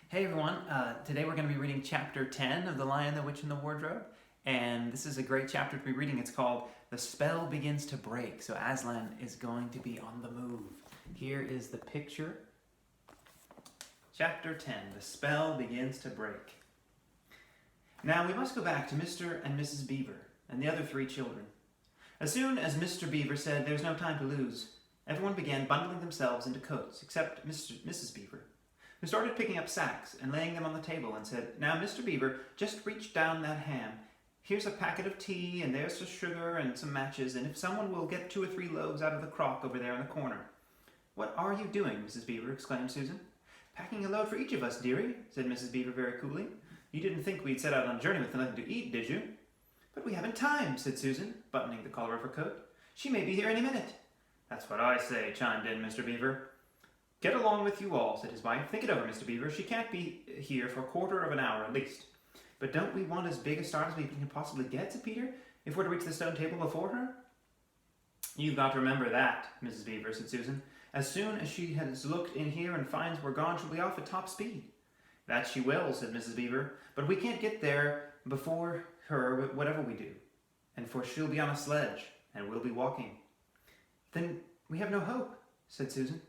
Hey everyone, today we're going to be reading chapter 10 of The Lion, the Witch, and the Wardrobe. And this is a great chapter to be reading. It's called The Spell Begins to Break. So Aslan is going to be on the move. Here is the picture. Chapter 10, The Spell Begins to Break. Now we must go back to Mr. and Mrs. Beaver and the other three children. As soon as Mr. Beaver said there's no time to lose, everyone began bundling themselves into coats except Mrs. Beaver, who started picking up sacks and laying them on the table and said, "Now, Mr. Beaver, just reach down that ham. Here's a packet of tea, and there's some sugar and some matches, and if someone will get 2 or 3 loaves out of the crock over there in the corner." "What are you doing, Mrs. Beaver?" exclaimed Susan. "Packing a load for each of us, dearie," said Mrs. Beaver very coolly. "You didn't think we'd set out on a journey with nothing to eat, did you?" "But we haven't time," said Susan, buttoning the collar of her coat. "She may be here any minute." "That's what I say," chimed in Mr. Beaver. "Get along with you all," said his wife. "Think it over, Mr. Beaver. She can't be here for a quarter of an hour at least." "But don't we want as big a start as we can possibly get," said Peter, "if we're to reach the stone table before her?" "You've got to remember that, Mrs. Beaver," said Susan. "As soon as she has looked in here and finds we're gone, she'll be off at top speed." "That she will," said Mrs. Beaver, "but we can't get there before her whatever we do, and for she'll be on a sledge, and we'll be walking." "Then we have no hope," said Susan.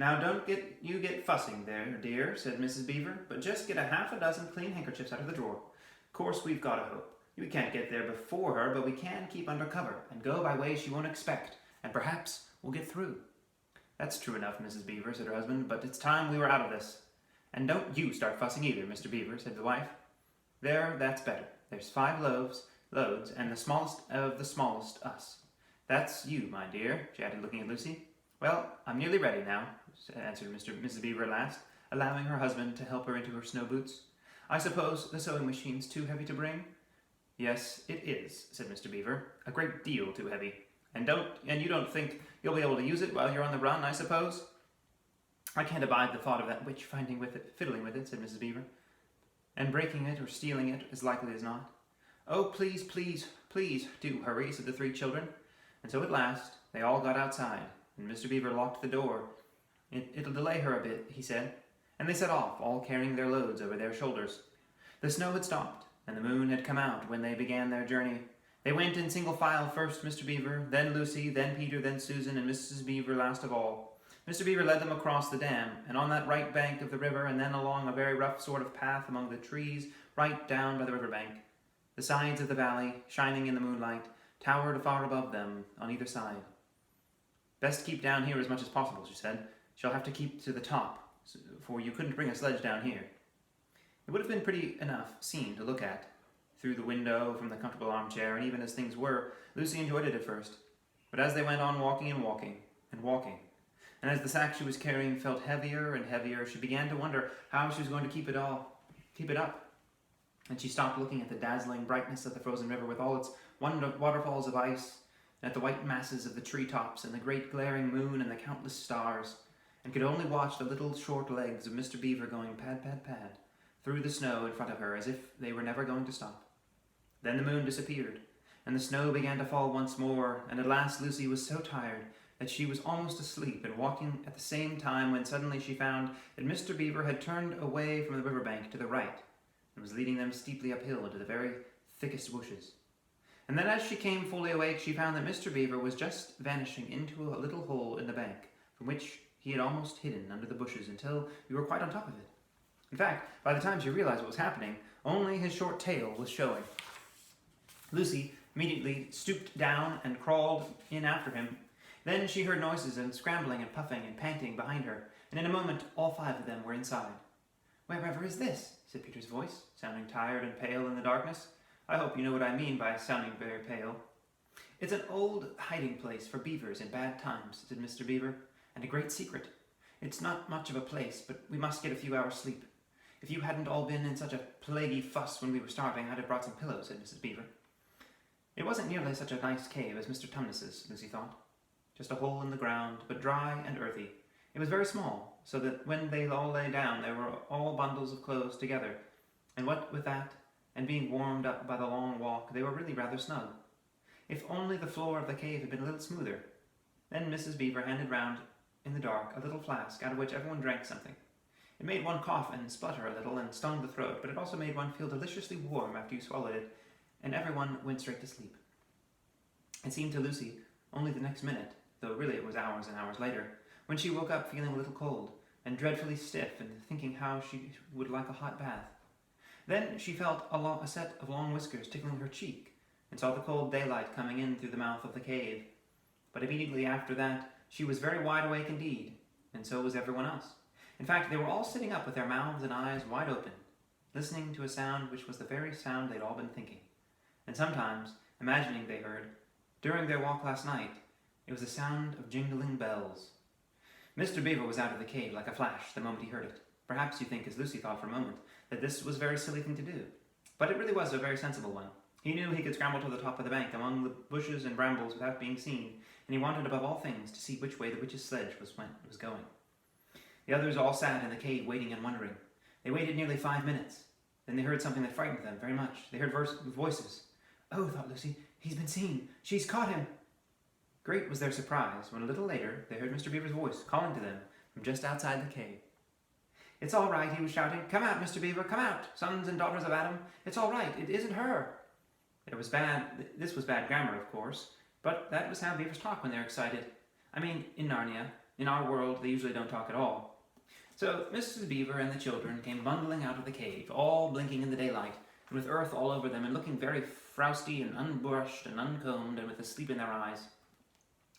"Now don't get fussing there, dear," said Mrs. Beaver, "but just get a half a dozen clean handkerchiefs out of the drawer. Of course we've got a hope. We can't get there before her, but we can keep under cover and go by ways she won't expect, and perhaps we'll get through." "That's true enough, Mrs. Beaver," said her husband, "but it's time we were out of this." "And don't you start fussing either, Mr. Beaver," said the wife. "There, that's better. There's 5 loads, and the smallest of the smallest, us. That's you, my dear," she added, looking at Lucy. "Well, I'm nearly ready now," answered Mrs. Beaver at last, allowing her husband to help her into her snow boots. "I suppose the sewing machine's too heavy to bring?" "Yes, it is," said Mr. Beaver. "A great deal too heavy. And you don't think you'll be able to use it while you're on the run, I suppose?" "I can't abide the thought of that witch fiddling with it," said Mrs. Beaver. "And breaking it or stealing it, as likely as not." "Oh, please, please, please do hurry," said the 3 children. And so at last they all got outside, and Mr. Beaver locked the door. It'll delay her a bit," he said, and they set off, all carrying their loads over their shoulders. The snow had stopped, and the moon had come out when they began their journey. They went in single file, first Mr. Beaver, then Lucy, then Peter, then Susan, and Mrs. Beaver last of all. Mr. Beaver led them across the dam, and on that right bank of the river, and then along a very rough sort of path among the trees, right down by the river bank. The sides of the valley, shining in the moonlight, towered far above them on either side. "Best keep down here as much as possible," she said. "She'll have to keep to the top, for you couldn't bring a sledge down here." It would have been pretty enough scene to look at, through the window, from the comfortable armchair, and even as things were, Lucy enjoyed it at first. But as they went on walking and walking, and walking, and as the sack she was carrying felt heavier and heavier, she began to wonder how she was going to keep it up. And she stopped looking at the dazzling brightness of the frozen river with all its waterfalls of ice, and at the white masses of the treetops, and the great glaring moon, and the countless stars, and could only watch the little short legs of Mr. Beaver going pad, pad, pad, through the snow in front of her, as if they were never going to stop. Then the moon disappeared, and the snow began to fall once more, and at last Lucy was so tired that she was almost asleep and walking at the same time, when suddenly she found that Mr. Beaver had turned away from the river bank to the right, and was leading them steeply uphill into the very thickest bushes. And then as she came fully awake, she found that Mr. Beaver was just vanishing into a little hole in the bank, from which he had almost hidden under the bushes until we were quite on top of it. In fact, by the time she realized what was happening, only his short tail was showing. Lucy immediately stooped down and crawled in after him. Then she heard noises and scrambling and puffing and panting behind her, and in a moment all 5 of them were inside. "Wherever is this?" said Peter's voice, sounding tired and pale in the darkness. "I hope you know what I mean by sounding very pale." "It's an old hiding place for beavers in bad times," said Mr. Beaver, "and a great secret. It's not much of a place, but we must get a few hours' sleep. If you hadn't all been in such a plaguey fuss when we were starving, I'd have brought some pillows," said Mrs. Beaver. It wasn't nearly such a nice cave as Mr. Tumnus's, Lucy thought. Just a hole in the ground, but dry and earthy. It was very small, so that when they all lay down, there were all bundles of clothes together, and what with that, and being warmed up by the long walk, they were really rather snug. If only the floor of the cave had been a little smoother. Then Mrs. Beaver handed round in the dark a little flask out of which everyone drank something. It made one cough and splutter a little and stung the throat, but it also made one feel deliciously warm after you swallowed it, and everyone went straight to sleep. It seemed to Lucy only the next minute, though really it was hours and hours later, when she woke up feeling a little cold and dreadfully stiff and thinking how she would like a hot bath. Then she felt a set of long whiskers tickling her cheek and saw the cold daylight coming in through the mouth of the cave. But immediately after that, she was very wide awake indeed, and so was everyone else. In fact, they were all sitting up with their mouths and eyes wide open, listening to a sound which was the very sound they'd all been thinking, and sometimes imagining they heard. During their walk last night, it was the sound of jingling bells. Mr. Beaver was out of the cave like a flash the moment he heard it. Perhaps you think, as Lucy thought for a moment, that this was a very silly thing to do. But it really was a very sensible one. He knew he could scramble to the top of the bank among the bushes and brambles without being seen, and he wanted above all things to see which way the witch's sledge was going. The others all sat in the cave waiting and wondering. They waited nearly 5 minutes. Then they heard something that frightened them very much. They heard voices. "Oh," thought Lucy, "he's been seen. She's caught him." Great was their surprise when a little later they heard Mr. Beaver's voice calling to them from just outside the cave. "It's all right," he was shouting. "Come out, Mr. Beaver, come out, sons and daughters of Adam. It's all right. It isn't her." This was bad grammar, of course, but that was how beavers talk when they're excited. I mean, in Narnia. In our world, they usually don't talk at all. So Mrs. Beaver and the children came bundling out of the cave, all blinking in the daylight, and with earth all over them, and looking very frowsty and unbrushed and uncombed, and with the sleep in their eyes.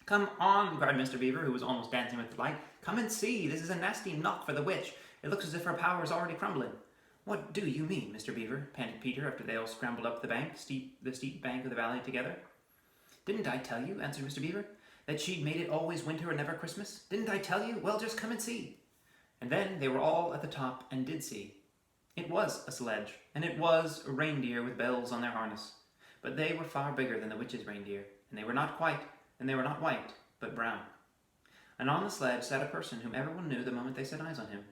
"Come on," cried Mr. Beaver, who was almost dancing with delight. "Come and see. This is a nasty knock for the witch. It looks as if her power is already crumbling." "What do you mean, Mr. Beaver?" panted Peter after they all scrambled up the steep bank of the valley together. "Didn't I tell you," answered Mr. Beaver, "that she'd made it always winter and never Christmas? Didn't I tell you? Well, just come and see." And then they were all at the top and did see. It was a sledge, and it was a reindeer with bells on their harness. But they were far bigger than the witch's reindeer, and they were not white, but brown. And on the sledge sat a person whom everyone knew the moment they set eyes on him.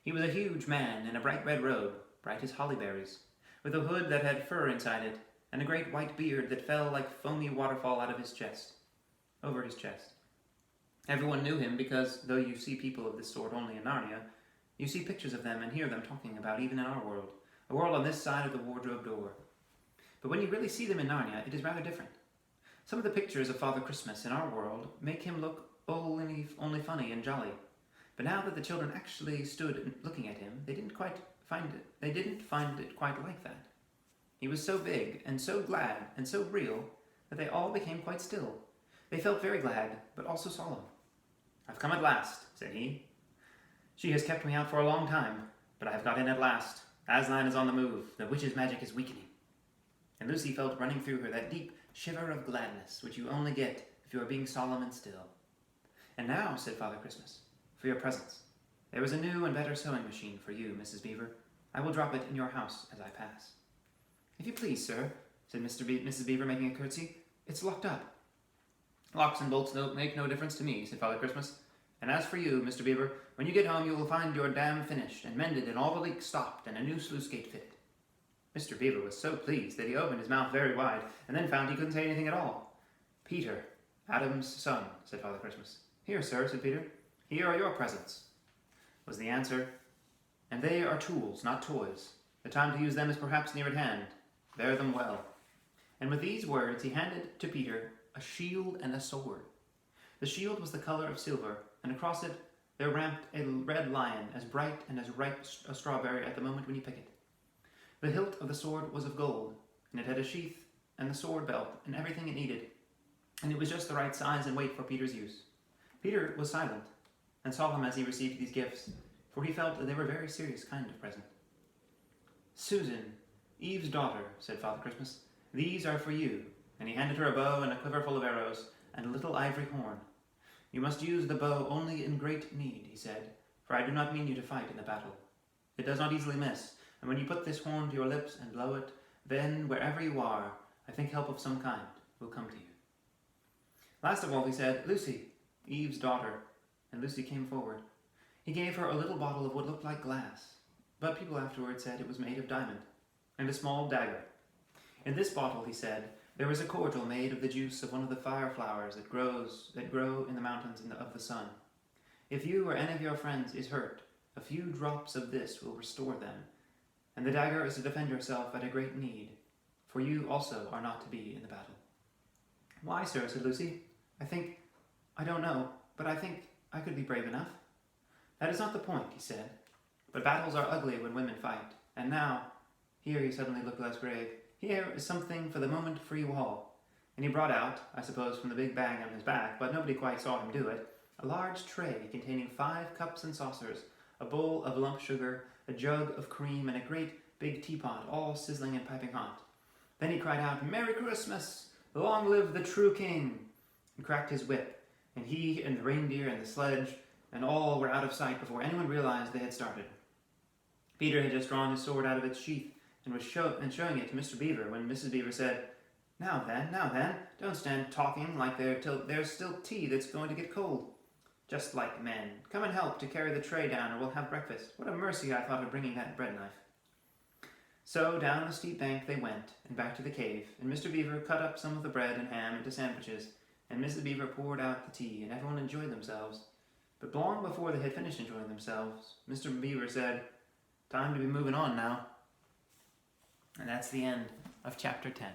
He was a huge man in a bright red robe, bright as holly berries, with a hood that had fur inside it, and a great white beard that fell like foamy waterfall out of his chest, over his chest. Everyone knew him because, though you see people of this sort only in Narnia, you see pictures of them and hear them talking about even in our world, a world on this side of the wardrobe door. But when you really see them in Narnia, it is rather different. Some of the pictures of Father Christmas in our world make him look only funny and jolly. But now that the children actually stood looking at him, they didn't find it quite like that. He was so big and so glad and so real that they all became quite still. They felt very glad, but also solemn. "I've come at last," said he. "She has kept me out for a long time, but I have got in at last. Aslan is on the move. The witch's magic is weakening." And Lucy felt running through her that deep shiver of gladness which you only get if you are being solemn and still. "And now," said Father Christmas, "for your presents. There is a new and better sewing machine for you, Mrs. Beaver. I will drop it in your house as I pass." "If you please, sir," said Mrs. Beaver, making a curtsy. "It's locked up." "Locks and bolts don't make no difference to me," said Father Christmas. "And as for you, Mr. Beaver, when you get home you will find your dam finished and mended and all the leaks stopped and a new sluice gate fitted." Mr. Beaver was so pleased that he opened his mouth very wide and then found he couldn't say anything at all. "Peter, Adam's son," said Father Christmas. "Here, sir," said Peter. "Here are your presents," was the answer. "And they are tools, not toys. The time to use them is perhaps near at hand. Bear them well." And with these words he handed to Peter a shield and a sword. The shield was the color of silver, and across it there ramped a red lion, as bright and as ripe a strawberry at the moment when you pick it. The hilt of the sword was of gold, and it had a sheath and the sword belt and everything it needed, and it was just the right size and weight for Peter's use. Peter was silent and solemn as he received these gifts, for he felt that they were a very serious kind of present. "Susan, Eve's daughter," said Father Christmas, "these are for you," and he handed her a bow and a quiver full of arrows and a little ivory horn. "You must use the bow only in great need," he said, "for I do not mean you to fight in the battle. It does not easily miss, and when you put this horn to your lips and blow it, then, wherever you are, I think help of some kind will come to you." Last of all he said, "Lucy, Eve's daughter," and Lucy came forward. He gave her a little bottle of what looked like glass, but people afterwards said it was made of diamond, and a small dagger. "In this bottle," he said, "there is a cordial made of the juice of one of the fire flowers that grow in the mountains of the sun. If you or any of your friends is hurt, A few drops of this will restore them, and the dagger is to defend yourself at a great need, for you also are not to be in the battle. Why, sir, said Lucy. I don't know, but I think I could be brave enough. That is not the point, he said, but battles are ugly when women fight, and now, here he suddenly looked less grave, here is something for the moment for you all. And he brought out, I suppose from the big bag on his back, but nobody quite saw him do it, a large tray containing 5 cups and saucers, a bowl of lump sugar, a jug of cream, and a great big teapot, all sizzling and piping hot. Then he cried out, Merry Christmas! Long live the true king! And cracked his whip, and he and the reindeer and the sledge and all were out of sight before anyone realized they had started. Peter had just drawn his sword out of its sheath and was showing it to Mr. Beaver when Mrs. Beaver said, now then, don't stand talking like there's still tea that's going to get cold. Just like men. Come and help to carry the tray down or we'll have breakfast. What a mercy I thought of bringing that bread knife. So down the steep bank they went, and back to the cave, and Mr. Beaver cut up some of the bread and ham into sandwiches, and Mrs. Beaver poured out the tea, and everyone enjoyed themselves. But long before they had finished enjoying themselves, Mr. Beaver said, time to be moving on now. And that's the end of chapter 10.